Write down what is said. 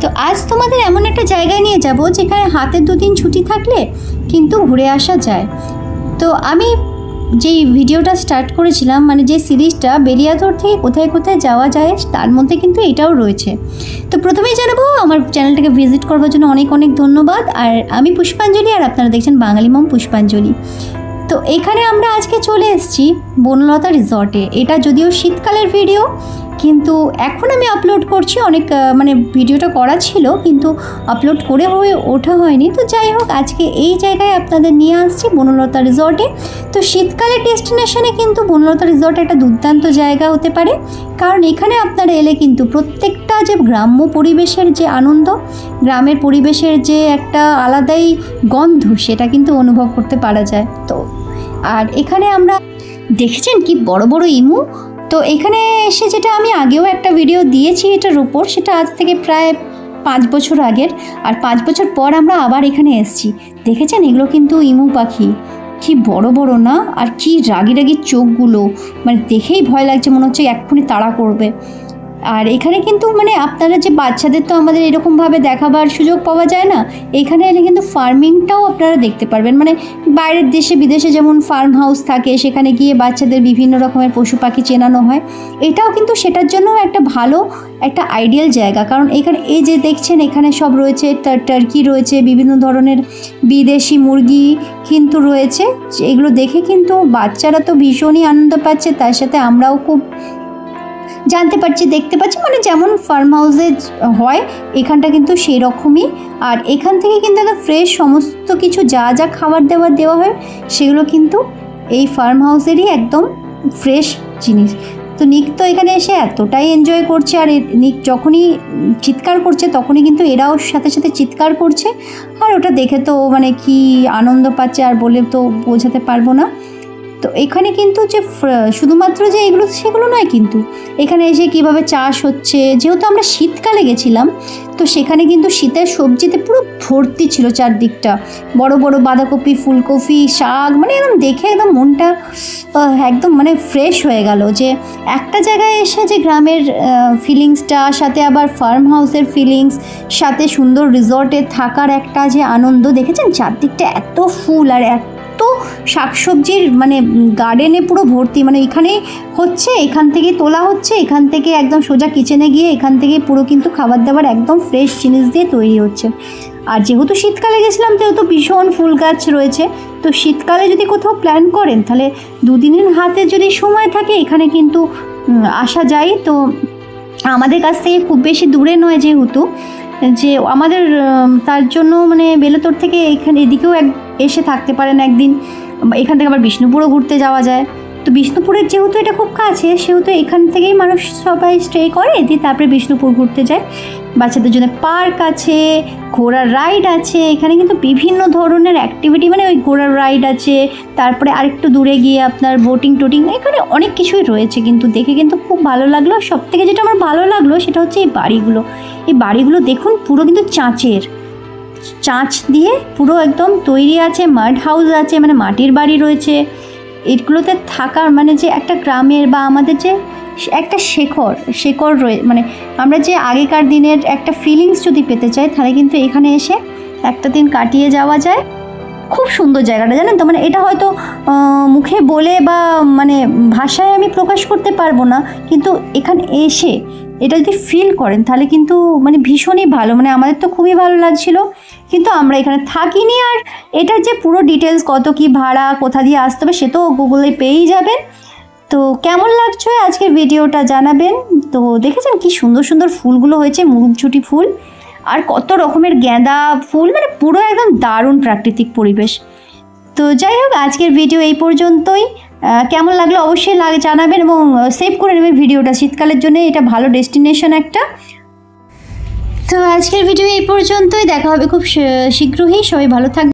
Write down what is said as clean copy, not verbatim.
তো আজ তোমাদের এমন একটা জায়গায় নিয়ে যাব যেখানে হাতে 2 দিন ছুটি থাকলে কিন্তু ঘুরে আসা যায়। তো আমি যেই ভিডিওটা স্টার্ট করেছিলাম, মানে যে সিরিজটা বেলিয়াতোড় থেকে কোথায় কোথায় যাওয়া যায়, তার মধ্যে কিন্তু এটাও রয়েছে। তো প্রথমেই জানাবো আমার চ্যানেলটাকে ভিজিট করবার জন্য অনেক অনেক ধন্যবাদ। আর আমি পুষ্পাঞ্জলি, আর আপনারা দেখছেন বাঙালি মম পুষ্পাঞ্জলি। তো এখানে আমরা আজকে চলে এসেছি বনলতা রিসর্টে। এটা যদিও শীতকালের ভিডিও, কিন্তু এখন আমি আপলোড করছি। অনেক মানে ভিডিওটা করা ছিল কিন্তু আপলোড করে হয়ে ওঠা হয়নি। তো যাই হোক, আজকে এই জায়গায় আপনাদের নিয়ে আসছি বনলতা রিসর্টে। তো শীতকালের ডেস্টিনেশনে কিন্তু বনলতা রিসর্ট একটা দুর্দান্ত জায়গা হতে পারে, কারণ এখানে আপনারা এলে কিন্তু প্রত্যেকটা যে গ্রাম্য পরিবেশের যে আনন্দ, গ্রামের পরিবেশের যে একটা আলাদাই গন্ধ, সেটা কিন্তু অনুভব করতে পারা যায়। তো আর এখানে আমরা দেখেছেন কি বড় বড় ইমু। তো এখানে এসে যেটা আমি আগেও একটা ভিডিও দিয়েছি এটার উপর, সেটা আজ থেকে প্রায় 5 বছর আগের। আর 5 বছর পর আমরা আবার এখানে এসেছি। দেখেছেন এগুলো কিন্তু ইমু পাখি, কি বড় বড় না, আর কি রাগি রাগি চোখগুলো, মানে দেখেই ভয় লাগছে, মনে হচ্ছে এক্ষুনি তাড়া করবে। আর এখানে কিন্তু মানে আপনারা যে বাচ্চাদের তো আমাদের এরকমভাবে দেখাবার সুযোগ পাওয়া যায় না, এখানে এলে কিন্তু ফার্মিংটাও আপনারা দেখতে পারবেন। মানে বাইরের দেশে বিদেশে যেমন ফার্ম হাউস থাকে, সেখানে গিয়ে বাচ্চাদের বিভিন্ন রকমের পশু পাখি চেনানো হয়, এটাও কিন্তু সেটার জন্য একটা ভালো একটা আইডিয়াল জায়গা। কারণ এখানে এই যে দেখছেন এখানে সব রয়েছে, টার্কি রয়েছে, বিভিন্ন ধরনের বিদেশি মুরগি কিন্তু রয়েছে। এগুলো দেখে কিন্তু বাচ্চারা তো ভীষণই আনন্দ পাচ্ছে, তার সাথে আমরাও খুব জানতে পারছি, দেখতে পাচ্ছি, মানে যেমন ফার্ম হাউসে হয় এখানটা কিন্তু সেই রকমই। আর এখান থেকে কিন্তু একটা ফ্রেশ সমস্ত কিছু যা যা খাবার দাবার দেওয়া হয় সেগুলো কিন্তু এই ফার্ম হাউসেরই একদম ফ্রেশ জিনিস। তো নিক তো এখানে এসে এতটাই এনজয় করছে, আর নিক যখনই চিৎকার করছে তখনই কিন্তু এরাও সাথে সাথে চিৎকার করছে। আর ওটা দেখে তো মানে কি আনন্দ পাচ্ছে আর বলে তো বোঝাতে পারবো না। তো এখানে কিন্তু যে শুধুমাত্র যে এগুলো সেগুলো নয়, কিন্তু এখানে এসে কিভাবে চাষ হচ্ছে, যেহেতু আমরা শীতকালে গেছিলাম তো সেখানে কিন্তু শীতের সবজিতে পুরো ভর্তি ছিল চারদিকটা, বড় বড় বাঁধাকপি, ফুলকপি, শাক, মানে একদম দেখে একদম মনটা একদম মানে ফ্রেশ হয়ে গেল। যে একটা জায়গায় এসে যে গ্রামের ফিলিংসটা, সাথে আবার ফার্ম হাউসের ফিলিংস, সাথে সুন্দর রিসর্টে থাকার একটা যে আনন্দ, দেখেছেন চারদিকটা এত ফুল আর এত শাকসবজির মানে গার্ডেনে পুরো ভর্তি। মানে এখানেই হচ্ছে, এখান থেকে তোলা হচ্ছে, এখান থেকে একদম সোজা কিচেনে গিয়ে এখান থেকে পুরো কিন্তু খাবার দাবার একদম ফ্রেশ জিনিস দিয়ে তৈরি হচ্ছে। আর যেহেতু শীতকালে গেছিলাম সেহেতু ভীষণ ফুল গাছ রয়েছে। তো শীতকালে যদি কোথাও প্ল্যান করেন তাহলে 2 দিনের হাতে যদি সময় থাকে এখানে কিন্তু আসা যায়। তো আমাদের কাছ থেকে খুব বেশি দূরে নয় যেহেতু, যে আমাদের তার জন্য মানে বেলাতোড় থেকে এখানে এদিকেও এসে থাকতে পারেন একদিন। এখান থেকে আবার বিষ্ণুপুরও ঘুরতে যাওয়া যায়। তো বিষ্ণুপুরের যেহেতু এটা খুব কাছে, সেহেতু এখান থেকেই মানুষ সবাই স্টে করে, দিয়ে তারপরে বিষ্ণুপুর ঘুরতে যায়। বাচ্চাদের জন্য পার্ক আছে, ঘোড়ার রাইড আছে, এখানে কিন্তু বিভিন্ন ধরনের অ্যাক্টিভিটি, মানে ওই ঘোড়ার রাইড আছে, তারপরে আরেকটু দূরে গিয়ে আপনার বোটিং টোটিং, এখানে অনেক কিছুই রয়েছে। কিন্তু দেখে কিন্তু খুব ভালো লাগলো। সব থেকে যেটা আমার ভালো লাগলো সেটা হচ্ছে এই বাড়িগুলো। এই বাড়িগুলো দেখুন পুরো কিন্তু চাঁচ দিয়ে পুরো একদম তৈরি আছে, মাড হাউস আছে, মানে মাটির বাড়ি রয়েছে। এগুলোতে থাকার মানে যে একটা গ্রামের বা আমাদের যে একটা শেকড় রয়েছে, মানে আমরা যে আগেকার দিনের একটা ফিলিংস যদি পেতে চাই তাহলে কিন্তু এখানে এসে একটা দিন কাটিয়ে যাওয়া যায়। খুব সুন্দর জায়গাটা, জানেন তো, মানে এটা হয়তো মুখে বলে বা মানে ভাষায় আমি প্রকাশ করতে পারবো না, কিন্তু এখানে এসে এটা যদি ফিল করেন তাহলে কিন্তু মানে ভীষণই ভালো। মানে আমাদের তো খুবই ভালো লাগছিল, কিন্তু আমরা এখানে থাকিনি। আর এটার যে পুরো ডিটেলস, কত কি ভাড়া, কোথা দিয়ে আসতে হবে, সে তো গুগলে পেয়েই যাবেন। তো কেমন লাগছে আজকের ভিডিওটা জানাবেন। তো দেখেছেন কি সুন্দর সুন্দর ফুলগুলো হয়েছে, মুরুগঝুটি ফুল আর কত রকমের গাঁদা ফুল, মানে পুরো একদম দারুণ প্রাকৃতিক পরিবেশ। তো যাই হোক, আজকের ভিডিও এই পর্যন্তই। কেমন লাগলো অবশ্যই জানাবেন এবং সেভ করে নেবেন ভিডিওটা। শীতকালের জন্য এটা ভালো ডেস্টিনেশন একটা। তো আজকের ভিডিও এই পর্যন্তই, দেখা হবে খুব শীঘ্রই। সবাই ভালো থাকবে।